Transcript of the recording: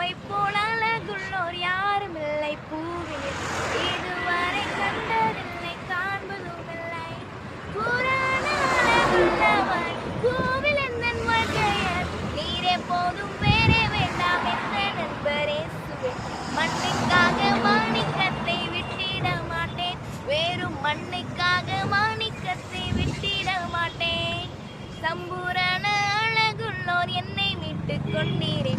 பூவை போல் அழகுள்ளோர் யாரும் இல்லை பூவிலே இதுவரை கண்டதில்லை காண்பதுமில்லை புராண அழகுள்ளவர் பூவில் எந்தன் வாழ்க்கையர் நீரே போதும் வேறே வேண்டாம் என்ற நண்பரே சுவே மண்ணுக்காக மாணிக்கத்தை விட்டிட மாட்டேன் வேறும் மண்ணுக்காக மாணிக்கத்தை விட்டிட மாட்டேன் சம்பூரண அழகுள்ளோர் என்னை மீட்டுக் கொண்டீரே